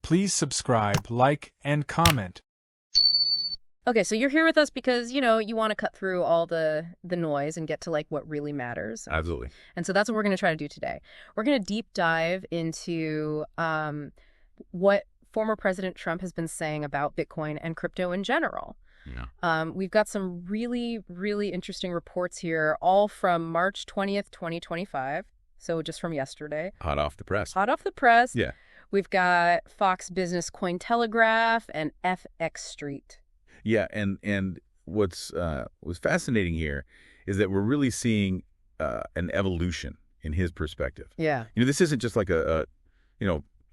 Please subscribe, like, and comment. Okay, so you're here with us because, you want to cut through all the noise and get to like what really matters. Absolutely. And so that's what we're going to try to do today. We're going to deep dive into what former President Trump has been saying about Bitcoin and crypto in general. Yeah. We've got some really, really interesting reports here, all from March 20th, 2025. So just from yesterday. Hot off the press. Hot off the press. Yeah. We've got Fox Business Cointelegraph and FXStreet. Yeah, and what's fascinating here is that we're really seeing an evolution in his perspective. Yeah. This isn't just like a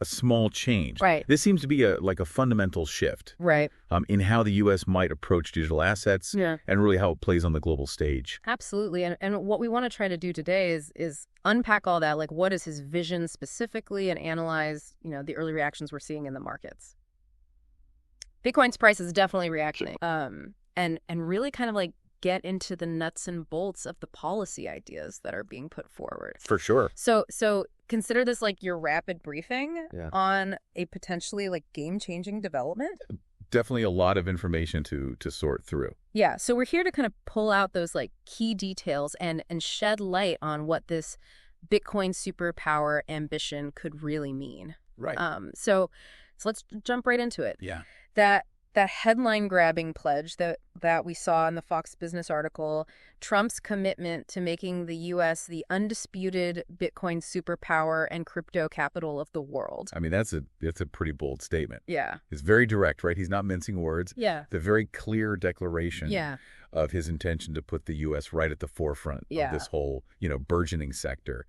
small change. Right. This seems to be a fundamental shift. Right. In how the U.S. might approach digital assets. Yeah. And really how it plays on the global stage. Absolutely. And what we want to try to do today is unpack all that, like what is his vision specifically, and analyze, the early reactions we're seeing in the markets. Bitcoin's price is definitely reacting. And really kind of like get into the nuts and bolts of the policy ideas that are being put forward. For sure. So consider this like your rapid briefing Yeah. on a potentially like game-changing development. Definitely a lot of information to sort through. Yeah, so we're here to kind of pull out those like key details and shed light on what this Bitcoin superpower ambition could really mean. Right. So let's jump right into it. Yeah. That headline grabbing pledge that we saw in the Fox Business article, Trump's commitment to making the U.S. the undisputed Bitcoin superpower and crypto capital of the world. I mean, that's a pretty bold statement. Yeah. It's very direct, right? He's not mincing words. Yeah. The very clear declaration Yeah. of his intention to put the U.S. right at the forefront of this whole, burgeoning sector.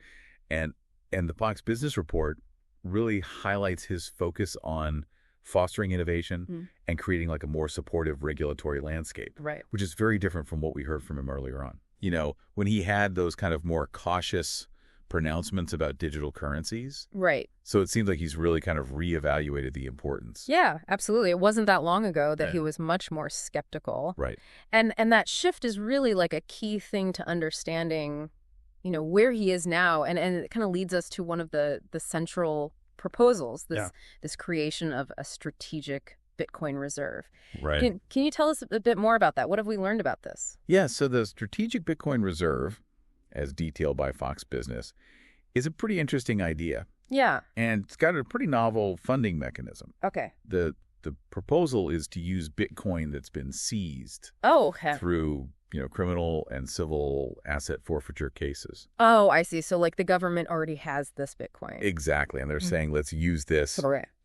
And the Fox Business Report really highlights his focus on fostering innovation and creating like a more supportive regulatory landscape, Right. which is very different from what we heard from him earlier on. When he had those kind of more cautious pronouncements about digital currencies. Right. So it seems like he's really kind of reevaluated the importance. Yeah, absolutely. It wasn't that long ago that Yeah. he was much more skeptical. Right. And that shift is really like a key thing to understanding, where he is now. And it kind of leads us to one of the central proposals, this creation of a strategic Bitcoin reserve. Right. Can you tell us a bit more about that? What have we learned about this? Yeah, so the Strategic Bitcoin Reserve, as detailed by Fox Business, is a pretty interesting idea. Yeah. And it's got a pretty novel funding mechanism. Okay. The proposal is to use Bitcoin that's been seized through criminal and civil asset forfeiture cases. Oh, I see. So like the government already has this Bitcoin. Exactly. And they're saying, let's use this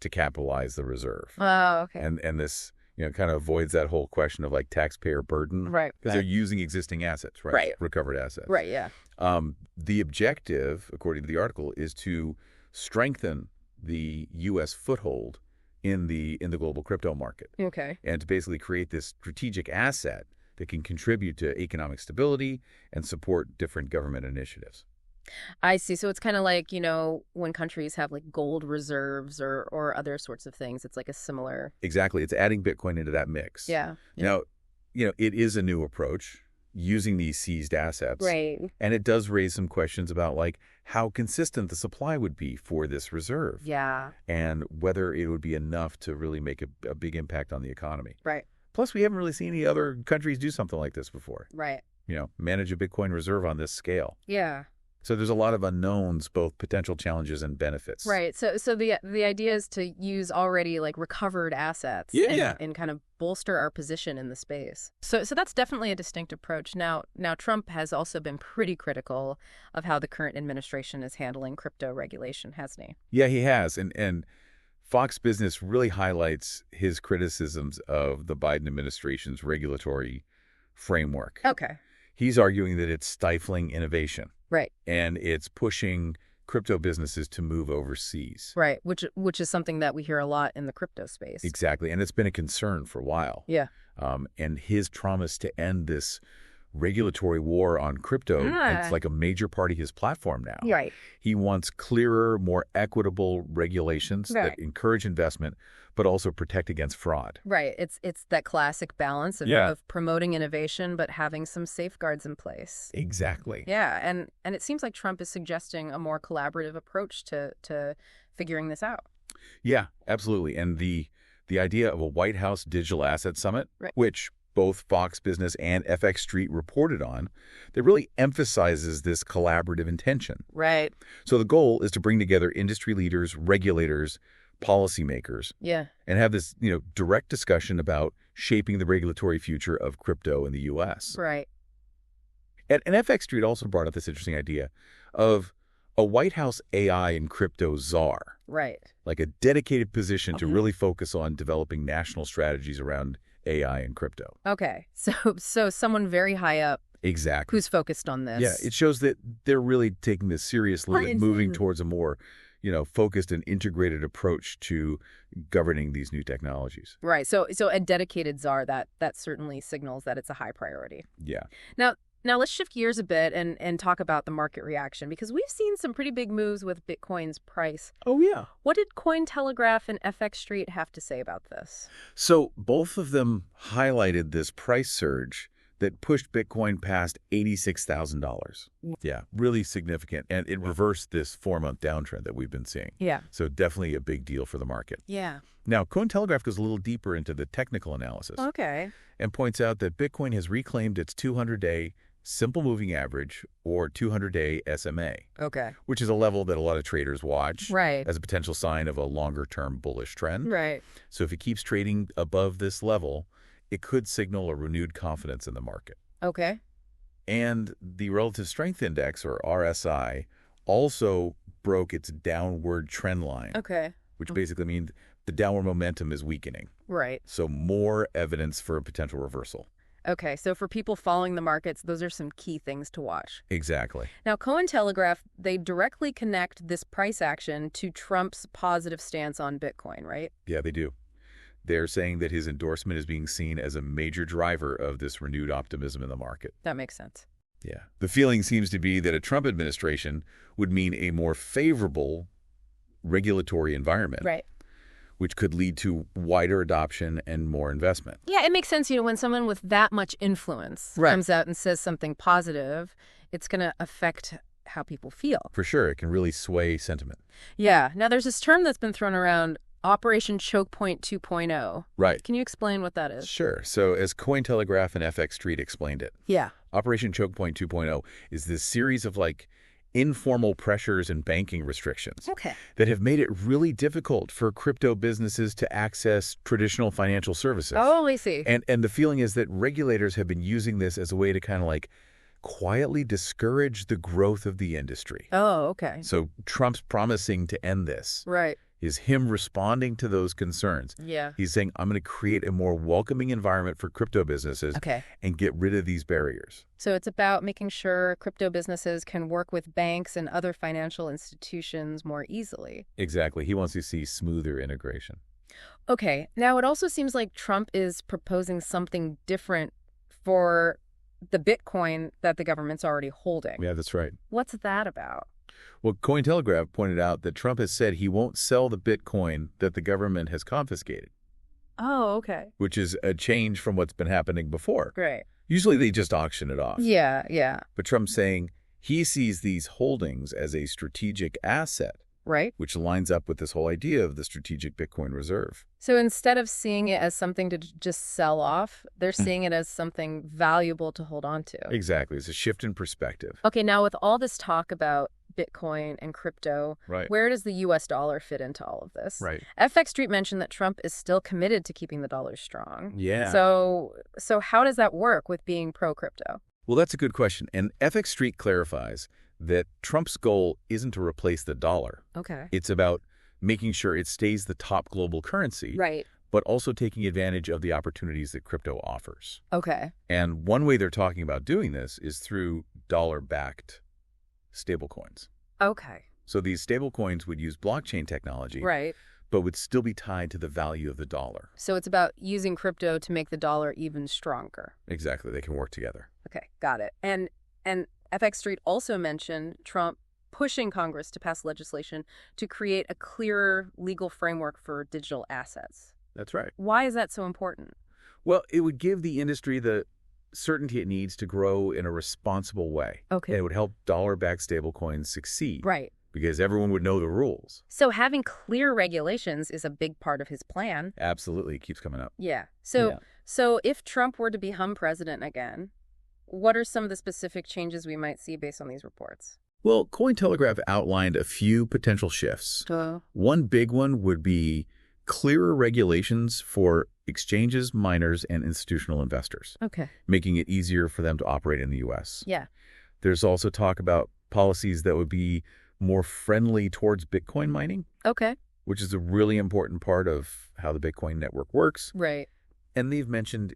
to capitalize the reserve. Oh, okay. And this kind of avoids that whole question of like taxpayer burden. Right. Because they're using existing assets, right? Right. Recovered assets. Right, yeah. The objective, according to the article, is to strengthen the U.S. foothold in the global crypto market. Okay. And to basically create this strategic asset that can contribute to economic stability and support different government initiatives. I see. So it's kind of like, when countries have like gold reserves or other sorts of things, it's like a similar. Exactly. It's adding Bitcoin into that mix. Yeah. Now, it is a new approach using these seized assets. Right. And it does raise some questions about like how consistent the supply would be for this reserve. Yeah. And whether it would be enough to really make a big impact on the economy. Right. Plus, we haven't really seen any other countries do something like this before. Right. Manage a Bitcoin reserve on this scale. Yeah. So there's a lot of unknowns, both potential challenges and benefits. Right. So the idea is to use already like recovered assets and kind of bolster our position in the space. So that's definitely a distinct approach. Now Trump has also been pretty critical of how the current administration is handling crypto regulation, hasn't he? Yeah, he has. And Fox Business really highlights his criticisms of the Biden administration's regulatory framework. Okay. He's arguing that it's stifling innovation. Right. And it's pushing crypto businesses to move overseas. Right, which is something that we hear a lot in the crypto space. Exactly. And it's been a concern for a while. Yeah. And his promise to end this regulatory war on crypto, it's like a major part of his platform now. Right. He wants clearer, more equitable regulations that encourage investment, but also protect against fraud. Right. It's that classic balance of promoting innovation, but having some safeguards in place. Exactly. Yeah. And it seems like Trump is suggesting a more collaborative approach to figuring this out. Yeah, absolutely. And the idea of a White House Digital Asset Summit, Right. which both Fox Business and FXStreet reported on, that really emphasizes this collaborative intention. Right. So the goal is to bring together industry leaders, regulators, policymakers, Yeah. and have this, direct discussion about shaping the regulatory future of crypto in the U.S. Right. And FXStreet also brought up this interesting idea of a White House AI and crypto czar, Right. like a dedicated position to really focus on developing national strategies around AI and crypto. Okay. So someone very high up Exactly. who's focused on this. Yeah, it shows that they're really taking this seriously and moving towards a more, focused and integrated approach to governing these new technologies. Right. So a dedicated czar, that certainly signals that it's a high priority. Yeah. Now let's shift gears a bit and talk about the market reaction, because we've seen some pretty big moves with Bitcoin's price. Oh, yeah. What did Cointelegraph and FXStreet have to say about this? So both of them highlighted this price surge that pushed Bitcoin past $86,000. Yeah, really significant. And it reversed this 4-month downtrend that we've been seeing. Yeah. So definitely a big deal for the market. Yeah. Now, Cointelegraph goes a little deeper into the technical analysis Okay. and points out that Bitcoin has reclaimed its 200-day simple moving average, or 200-day SMA, Okay. which is a level that a lot of traders watch Right. as a potential sign of a longer-term bullish trend. Right. So if it keeps trading above this level, it could signal a renewed confidence in the market. Okay. And the Relative Strength Index, or RSI, also broke its downward trend line, Okay. which basically means the downward momentum is weakening. Right. So more evidence for a potential reversal. Okay. So for people following the markets, those are some key things to watch. Exactly. Now, Cointelegraph, they directly connect this price action to Trump's positive stance on Bitcoin, right? Yeah, they do. They're saying that his endorsement is being seen as a major driver of this renewed optimism in the market. That makes sense. Yeah. The feeling seems to be that a Trump administration would mean a more favorable regulatory environment. Right. Which could lead to wider adoption and more investment. Yeah, it makes sense. When someone with that much influence comes out and says something positive, it's going to affect how people feel. For sure. It can really sway sentiment. Yeah. Now, there's this term that's been thrown around, Operation Choke Point 2.0. Right. Can you explain what that is? Sure. So as Cointelegraph and FXStreet explained it, Yeah. Operation Choke Point 2.0 is this series of informal pressures and banking restrictions that have made it really difficult for crypto businesses to access traditional financial services. Oh, I see. And the feeling is that regulators have been using this as a way to kind of quietly discourage the growth of the industry. Oh, okay. So Trump's promising to end this. Right. Is him responding to those concerns. Yeah. He's saying, I'm going to create a more welcoming environment for crypto businesses and get rid of these barriers. So it's about making sure crypto businesses can work with banks and other financial institutions more easily. Exactly. He wants to see smoother integration. Okay. Now, it also seems like Trump is proposing something different for the Bitcoin that the government's already holding. Yeah, that's right. What's that about? Well, Cointelegraph pointed out that Trump has said he won't sell the Bitcoin that the government has confiscated. Oh, okay. Which is a change from what's been happening before. Great. Usually they just auction it off. Yeah, yeah. But Trump's saying he sees these holdings as a strategic asset. Right. Which lines up with this whole idea of the strategic Bitcoin reserve. So instead of seeing it as something to just sell off, they're seeing it as something valuable to hold on to. Exactly. It's a shift in perspective. Okay, now with all this talk about Bitcoin and crypto, where does the U.S. dollar fit into all of this? Right. FXStreet mentioned that Trump is still committed to keeping the dollar strong. Yeah. So how does that work with being pro-crypto? Well, that's a good question. And FXStreet clarifies that Trump's goal isn't to replace the dollar. Okay. It's about making sure it stays the top global currency. Right. But also taking advantage of the opportunities that crypto offers. Okay. And one way they're talking about doing this is through dollar-backed stablecoins. Okay. So these stablecoins would use blockchain technology. Right. But would still be tied to the value of the dollar. So it's about using crypto to make the dollar even stronger. Exactly. They can work together. Okay, got it. And FXStreet also mentioned Trump pushing Congress to pass legislation to create a clearer legal framework for digital assets. That's right. Why is that so important? Well, it would give the industry the certainty it needs to grow in a responsible way. Okay. And it would help dollar-backed stablecoins succeed. Right. because everyone would know the rules. So having clear regulations is a big part of his plan. Absolutely. It keeps coming up. Yeah. So if Trump were to become president again, what are some of the specific changes we might see based on these reports? Well, Cointelegraph outlined a few potential shifts. One big one would be clearer regulations for exchanges, miners, and institutional investors. Okay. Making it easier for them to operate in the U.S. Yeah. There's also talk about policies that would be more friendly towards Bitcoin mining. Okay. Which is a really important part of how the Bitcoin network works. Right. And they've mentioned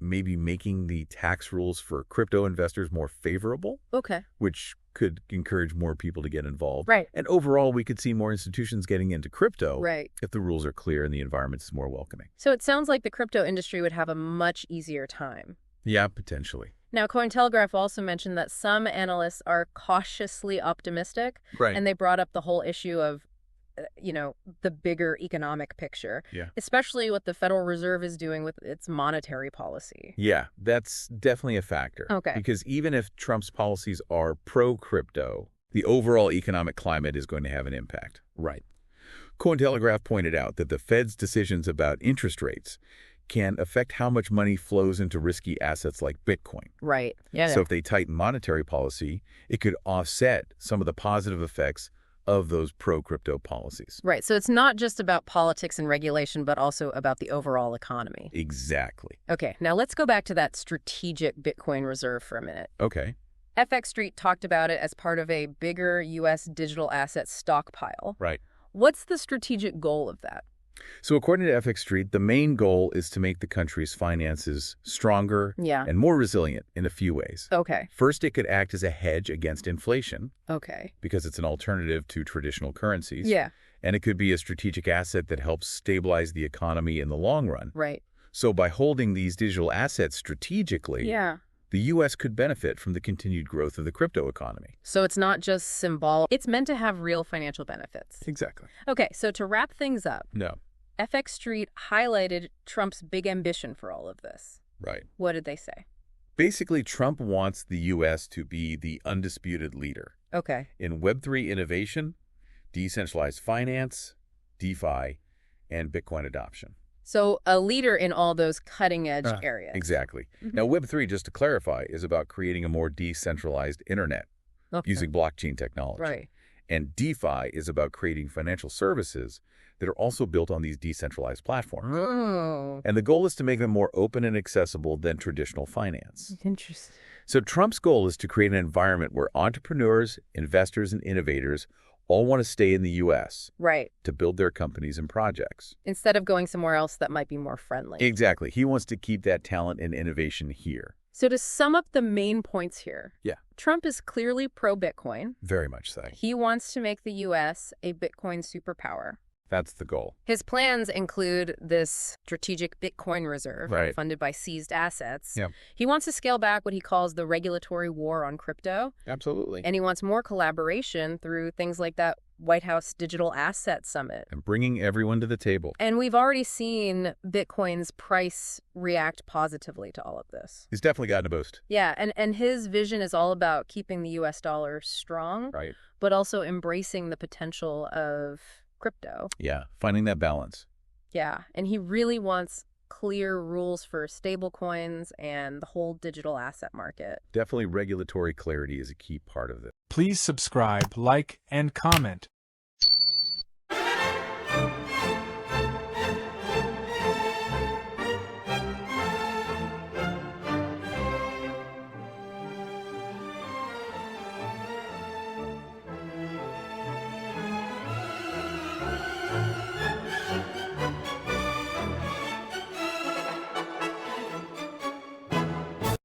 maybe making the tax rules for crypto investors more favorable. Okay. Which could encourage more people to get involved. Right. And overall, we could see more institutions getting into crypto. Right. If the rules are clear and the environment is more welcoming. So it sounds like the crypto industry would have a much easier time. Yeah, potentially. Now, Cointelegraph also mentioned that some analysts are cautiously optimistic. Right. And they brought up the whole issue of the bigger economic picture, especially what the Federal Reserve is doing with its monetary policy. Yeah, that's definitely a factor. Okay. Because even if Trump's policies are pro-crypto, the overall economic climate is going to have an impact. Right. Cointelegraph pointed out that the Fed's decisions about interest rates can affect how much money flows into risky assets like Bitcoin. Right. Yeah. So if they tighten monetary policy, it could offset some of the positive effects of those pro-crypto policies. Right. So it's not just about politics and regulation, but also about the overall economy. Exactly. Okay. Now let's go back to that strategic Bitcoin reserve for a minute. Okay. FXStreet talked about it as part of a bigger U.S. digital asset stockpile. Right. What's the strategic goal of that? So according to FXStreet, the main goal is to make the country's finances stronger and more resilient in a few ways. Okay. First, it could act as a hedge against inflation. Okay. Because it's an alternative to traditional currencies. Yeah. And it could be a strategic asset that helps stabilize the economy in the long run. Right. So by holding these digital assets strategically, the U.S. could benefit from the continued growth of the crypto economy. So it's not just symbolic. It's meant to have real financial benefits. Exactly. Okay, so to wrap things up, FXStreet highlighted Trump's big ambition for all of this. Right. What did they say? Basically, Trump wants the U.S. to be the undisputed leader. Okay. In Web3 innovation, decentralized finance, DeFi, and Bitcoin adoption. So a leader in all those cutting-edge areas. Exactly. Now, Web3, just to clarify, is about creating a more decentralized internet using blockchain technology. Right. And DeFi is about creating financial services that are also built on these decentralized platforms. Oh. And the goal is to make them more open and accessible than traditional finance. Interesting. So Trump's goal is to create an environment where entrepreneurs, investors, and innovators all want to stay in the U.S. To build their companies and projects. Instead of going somewhere else that might be more friendly. Exactly. He wants to keep that talent and innovation here. So to sum up the main points here, Trump is clearly pro-Bitcoin. Very much so. He wants to make the U.S. a Bitcoin superpower. That's the goal. His plans include this strategic Bitcoin reserve funded by seized assets. He wants to scale back what he calls the regulatory war on crypto. Absolutely. And he wants more collaboration through things like that White House Digital Asset Summit. And bringing everyone to the table. And we've already seen Bitcoin's price react positively to all of this. He's definitely gotten a boost. Yeah, and his vision is all about keeping the U.S. dollar strong, but also embracing the potential of crypto. Yeah, finding that balance. Yeah, and he really wants clear rules for stablecoins and the whole digital asset market. Definitely regulatory clarity is a key part of this. Please subscribe, like, and comment.